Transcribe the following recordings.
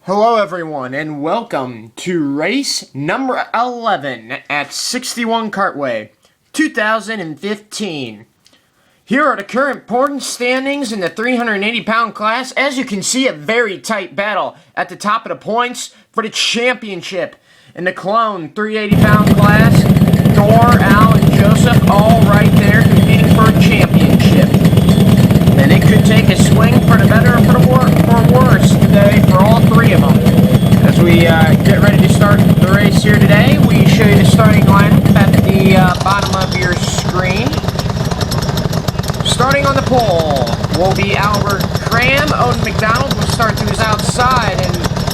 Hello everyone and welcome to race number 11 at 61 Kartway, 2015. Here are the current point standings in the 380-pound class. As you can see, a very tight battle at the top of the points for the championship. In the clone 380-pound class, Thor, Al, and Joseph all right there competing for a championship. And it could take a swing for the better or for worse today for all three of them. As we get ready to start the race here today, we show you the starting lineup at the bottom of your screen. Starting on the pole will be Albert Cram. Odin McDonald will start to his outside in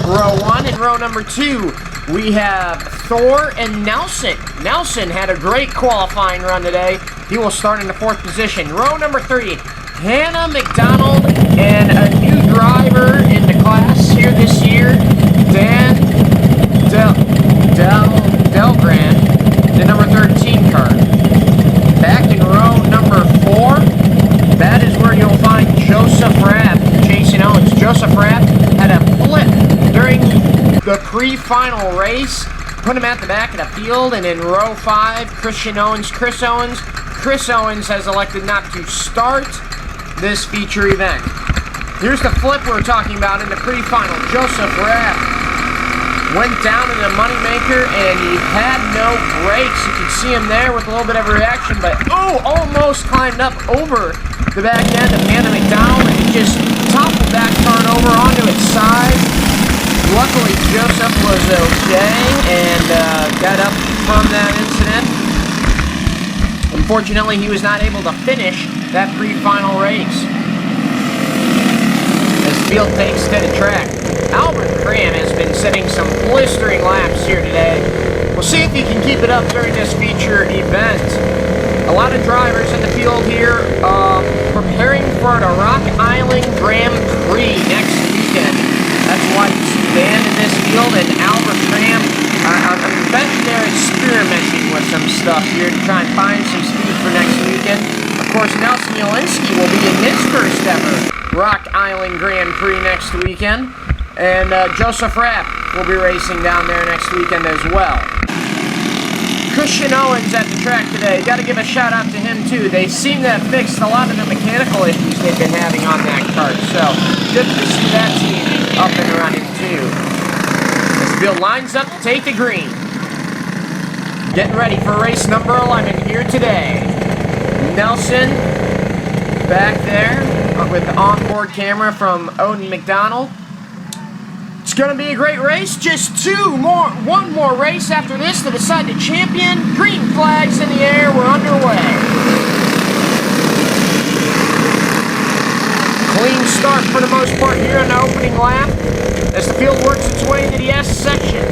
row 1. In row number 2, we have Thor and Nelson. Nelson had a great qualifying run today. He will start in the 4th position. Row number 3, Hannah McDonald and a new driver in the class here this year, Dan Delgran, the number 13 card. Back in row number 4, that is where you'll find Joseph Rapp chasing Owens. Joseph Rapp had a flip during the pre-final race, put him at the back of the field, and in row 5, Chris Owens has elected not to start this feature event. Here's the flip we were talking about in the pre-final. Joseph Rapp went down in the moneymaker and he had no brakes. You can see him there with a little bit of reaction, but almost climbed up over the back end of Hannah McDonald and just toppled that car over onto its side. Luckily, Joseph was okay and got up from that incident. Unfortunately, he was not able to finish that pre-final race as the field takes to the track. Albert Cram has been setting some blistering laps here today. We'll see if he can keep it up during this feature event. A lot of drivers in the field here preparing for the Rock Island Grand Prix next weekend. That's why you see Dan in this field and Albert Cram. I'm betting they're experimenting with some stuff here to try and find some speed for next weekend. Of course, Nelson Yolinsky will be in his first ever Rock Island Grand Prix next weekend. And Joseph Rapp will be racing down there next weekend as well. Christian Owens at the track today. Got to give a shout out to him too. They seem to have fixed a lot of the mechanical issues they've been having on that kart. So good to see that team up and running too. As the field lines up to take the green. Getting ready for race number 11 here today. Nelson back there with the onboard camera from Odin McDonald. It's going to be a great race. Just one more race after this to decide the champion. Green flags in the air. We're underway. Clean start for the most part here in the opening lap as the field works its way into the S section.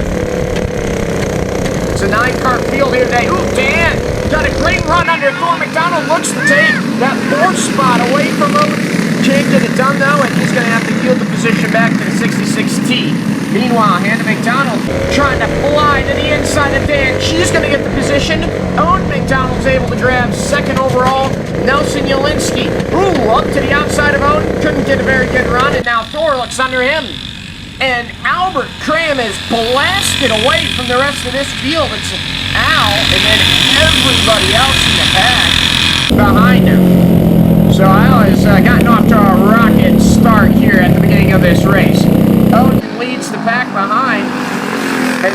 It's a 9-car field here today. Ooh, Dan got a great run under Thor. McDonald looks to take that 4th spot away from him. Can't get it done though, and he's going to have to yield the position back to the 66T. Meanwhile, Hannah McDonald trying to fly to the inside of Dan. She's going to get the position. Owen McDonald's able to grab 2nd overall. Nelson Yolinsky, up to the outside of Owen. Couldn't get a very good run, and now Thor looks under him. And Albert Cram is blasted away from the rest of this field. It's Al, and then everybody else in the pack behind him. So Al has gotten off to a rocket start here at the beginning of this race. Odin leads the pack behind as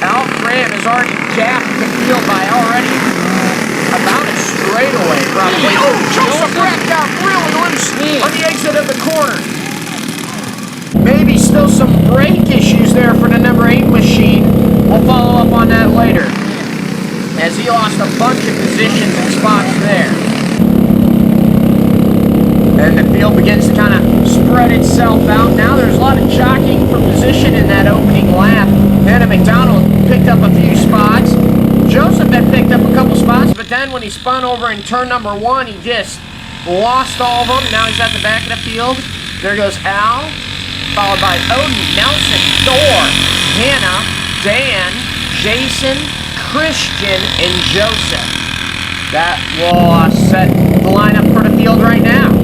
Al Cram has already gapped the field by already about a straightaway probably. Joseph Rapp got really loose on the exit of the corner. Maybe still some brake issues there for the number 8 machine. We'll follow up on that later as he lost a bunch of positions and spots there. And the field begins to kind of spread itself out. Now there's a lot of jockeying for position in that opening lap. Hannah McDonald picked up a few spots. Joseph had picked up a couple spots, but then when he spun over in turn number 1, he just lost all of them. Now he's at the back of the field. There goes Al, followed by Odin, Nelson, Thor, Hannah, Dan, Jason, Christian, and Joseph. That will set the lineup for the field right now.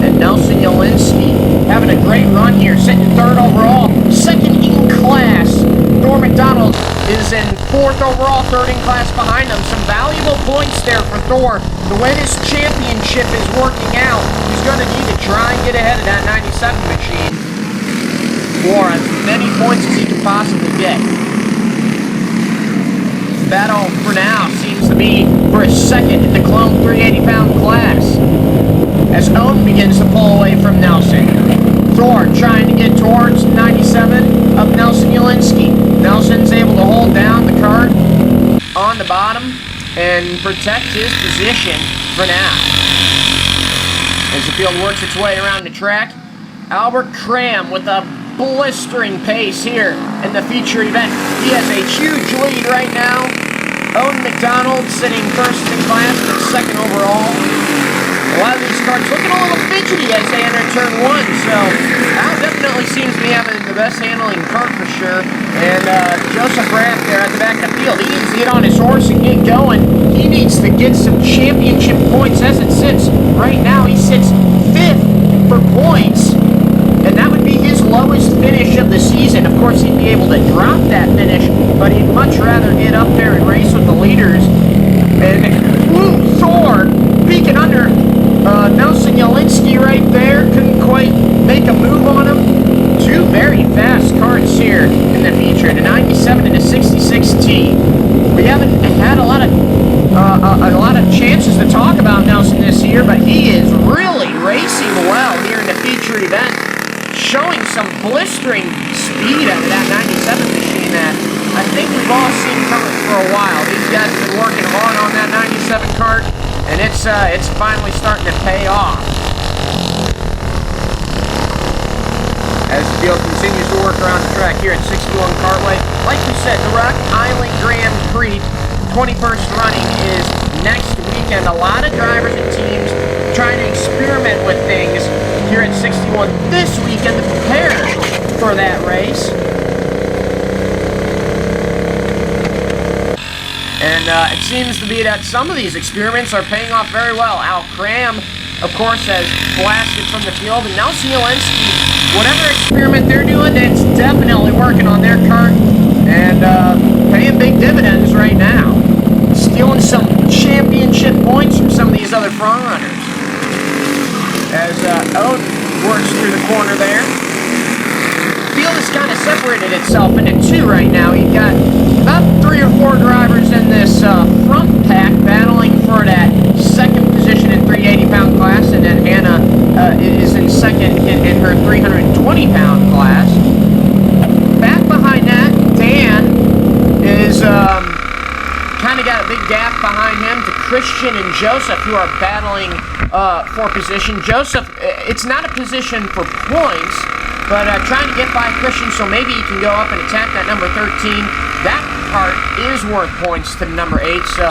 And Nelson Yolinsky having a great run here, sitting third overall, second in class. Thor McDonald is in fourth overall, third in class behind him. Some valuable points there for Thor. The way this championship is working out, he's going to need to try and get ahead of that 97 machine for as many points as he can possibly get. Battle for now seems to be for a second in the clone 380-pound class as Odin begins to pull away from Nelson. Thor trying to get towards 97 of Nelson Ulinski. Nelson's able to hold down the cart on the bottom and protect his position for now. As the field works its way around the track, Albert Cram with a blistering pace here in the feature event. He has a huge lead right now. Owen McDonald sitting first in class but second overall. A lot of these carts looking a little fidgety as they enter turn one, so Al definitely seems to be having the best handling cart for sure. And Joseph Rath there at the back of the field, he needs to get on his horse and get going. He needs to get some championship points as it sits. Right now he sits fifth for points, and that would be his lowest finish of the season. Of course, he'd be able to drop that finish, but he'd much rather get up there and race with the leaders. And Thor peeking under Nelson Ulinski right there. Couldn't quite make a move on him. Two very fast carts here in the feature, the 97 and the 66T. We haven't had a lot of chances to talk about Nelson this year, but he is really racing well here in the feature event, showing some blistering speed out of that 97 machine that I think we've all seen coming for a while. These guys have been working hard on that 97 cart, and it's finally starting to pay off. As the field continues to work around the track here at 61 Kartway, like we said, the Rock Island Grand Prix 21st running is next weekend. A lot of drivers and teams trying to experiment with things here at 61 this weekend to prepare for that race. And it seems to be that some of these experiments are paying off very well. Al Cram, of course, has blasted from the field, and Nelson Ulinski, whatever experiment they're doing, it's definitely working on their cart and paying big dividends right now. Stealing some championship points from some of these other front runners. As Odin works through the corner there. The field has kind of separated itself into two right now. You've got about 3 or 4 drivers in this front pack battling for that second position in 380-pound class, and then Hannah is in second in her 320-pound class. Back behind that, Dan is kind of got a big gap behind him to Christian and Joseph, who are battling for position. Joseph, it's not a position for points, but trying to get by Christian so maybe he can go up and attack that number 13. That part is worth points to the number 8, so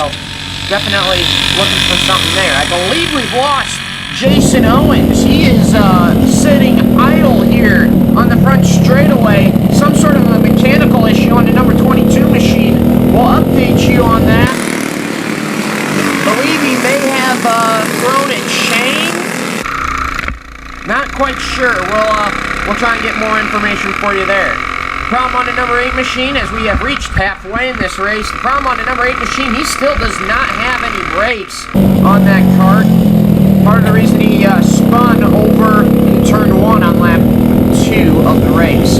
definitely looking for something there. I believe we've lost Jason Owens. He is sitting idle here on the front straightaway. Some sort of a mechanical issue on the number 22 machine. We'll update you on that. Believe he may have thrown a chain. Not quite sure. We'll try and get more information for you there. Problem on the number 8 machine, as we have reached halfway in this race, the problem on the number 8 machine, he still does not have any brakes on that cart. Part of the reason he spun over in turn 1 on lap 2 of the race.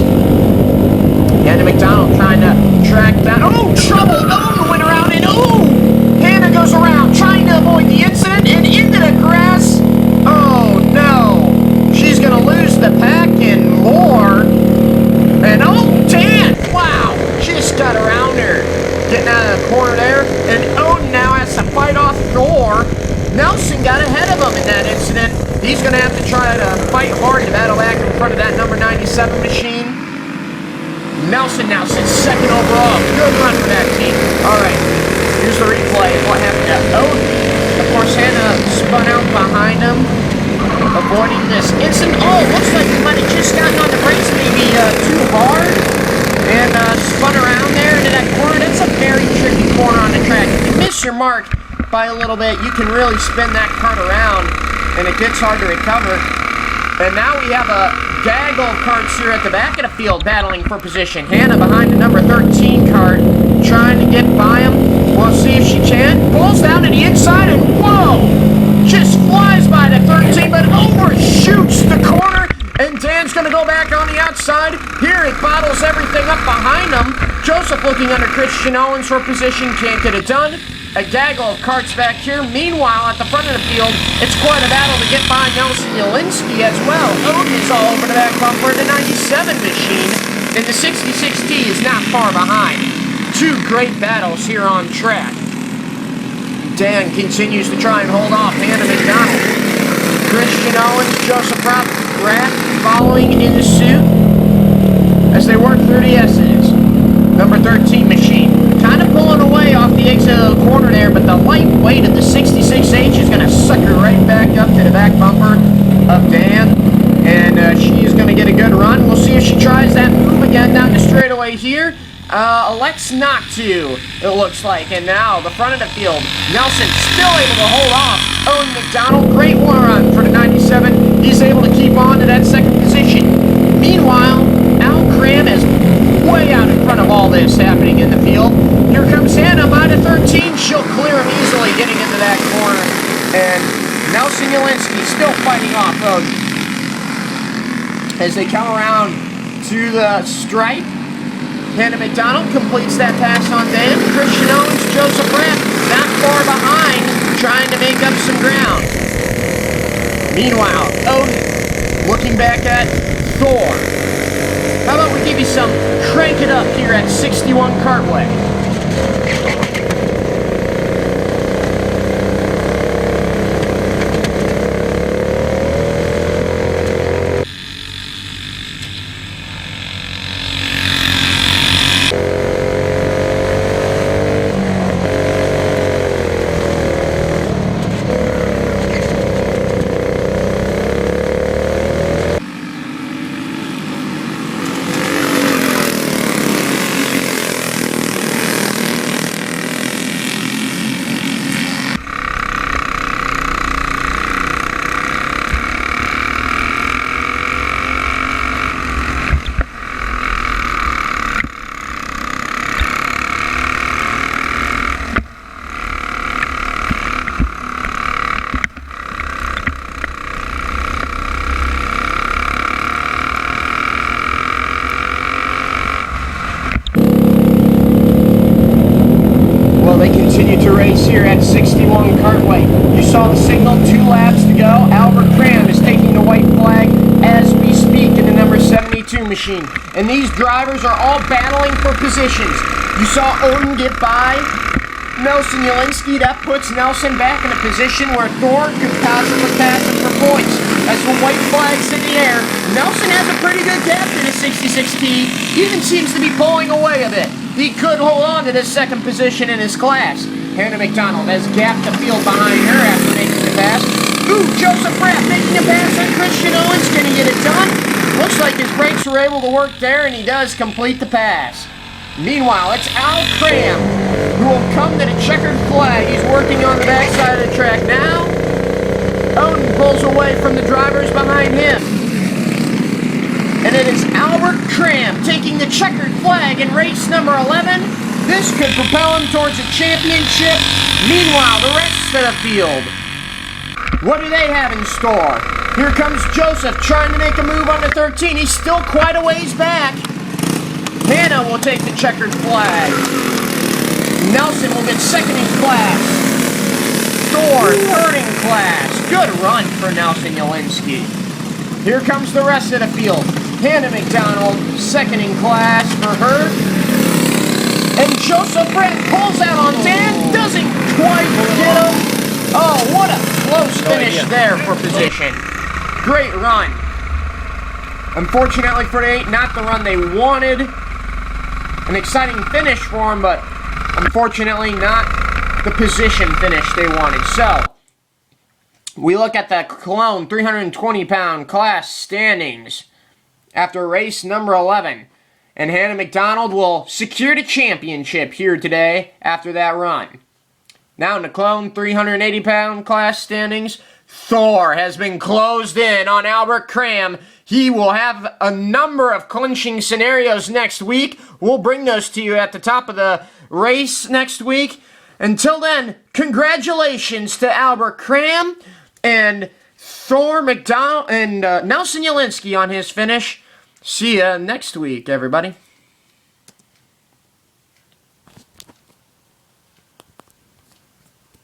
Hannah McDonald trying to track down. Oh, trouble! Oh, went around and Hannah goes around trying to avoid the incident and into the grass. Oh no! She's gonna lose the pack and more. And Dan! Wow! Just got around her. Getting out of the corner there. And Odin now has to fight off Thor. Nelson got ahead of him in that incident. He's gonna have to try to fight hard to battle back in front of that number 97 machine. Nelson now sits second overall. Good run for that team. Alright, here's the replay of what happened to Odin. Of course, Hannah spun out behind him, avoiding this incident. Oh, looks like he might have just gotten on the brakes maybe too hard and spun around there into that corner. That's a very tricky corner on the track. If you miss your mark by a little bit, you can really spin that cart around, and it gets hard to recover. And now we have a gaggle of karts here at the back of the field battling for position. Hannah behind the number 13 cart, trying to get by him. We'll see if she can. Pulls down to the inside and whoa! Just flies by the 13, but overshoots the corner. And Dan's going to go back on the outside. Here it bottles everything up behind him. Joseph looking under Christian Owens for position. Can't get it done. A gaggle of karts back here. Meanwhile, at the front of the field, it's quite a battle to get by Nelson Jelinski as well. Odin is all over the back bumper. The 97 machine and the 66T is not far behind. Two great battles here on track. Dan continues to try and hold off Hannah McDonald. Christian Owens, Joseph Rapp following in the suit as they work through the S's. Number 13 machine. Kind of pulling away off the exit of the corner there, but the light weight of the 66H is going to suck her right back up to the back bumper of Dan. And she is going to get a good run. We'll see if she tries that move again down the straightaway here. Elects not to, it looks like. And now, the front of the field. Nelson still able to hold off. Owen McDonald, great run for the 97. He's able to keep on to that second position. Meanwhile, Al Cram is way out in front of all this happening in the field. Here comes Hannah by the 13. She'll clear him easily getting into that corner. And Nelson Jelinski still fighting off Odin. As they come around to the stripe, Hannah McDonald completes that pass on Dan. Christian Owens, Joseph Rapp, not far behind, trying to make up some ground. Meanwhile, Odin looking back at Thor. How about we give you some Crank It Up here at 61 Kartway? Continue to race here at 61 Kartway. You saw the signal, 2 laps to go. Albert Cram is taking the white flag as we speak in the number 72 machine. And these drivers are all battling for positions. You saw Odin get by Nelson Jelinski. That puts Nelson back in a position where Thor could possibly pass him for points. As the white flag's in the air, Nelson has a pretty good gap to the 66T. Even seems to be pulling away a bit. He could hold on to this second position in his class. Hannah McDonald has gapped the field behind her after making the pass. Ooh, Joseph Rapp making a pass on Christian Owens. Can he get it done? Looks like his brakes were able to work there, and he does complete the pass. Meanwhile, it's Al Cram, who will come to the checkered flag. He's working on the backside of the track now. Odin pulls away from the drivers behind him. And it is Albert Cram taking the checkered flag in race number 11. This could propel him towards a championship. Meanwhile, the rest of the field, what do they have in store? Here comes Joseph trying to make a move on the 13. He's still quite a ways back. Hannah will take the checkered flag. Nelson will get second in class. Thor, third in class. Good run for Nelson Jelinski. Here comes the rest of the field. Hannah McDonald, second in class for her. And Joseph Rapp pulls out on Dan. Doesn't quite get him. Oh, what a close finish there for position. Great run. Unfortunately for the 8, not the run they wanted. An exciting finish for him, but unfortunately not the position finish they wanted. So, we look at the Cologne 320-pound class standings after race number 11. And Hannah McDonald will secure the championship here today after that run. Now in the Cologne 380-pound class standings, Thor has been closed in on Albert Cram. He will have a number of clinching scenarios next week. We'll bring those to you at the top of the race next week. Until then, congratulations to Albert Cram and Thor McDonald and Nelson Yelinsky on his finish. See ya next week, everybody.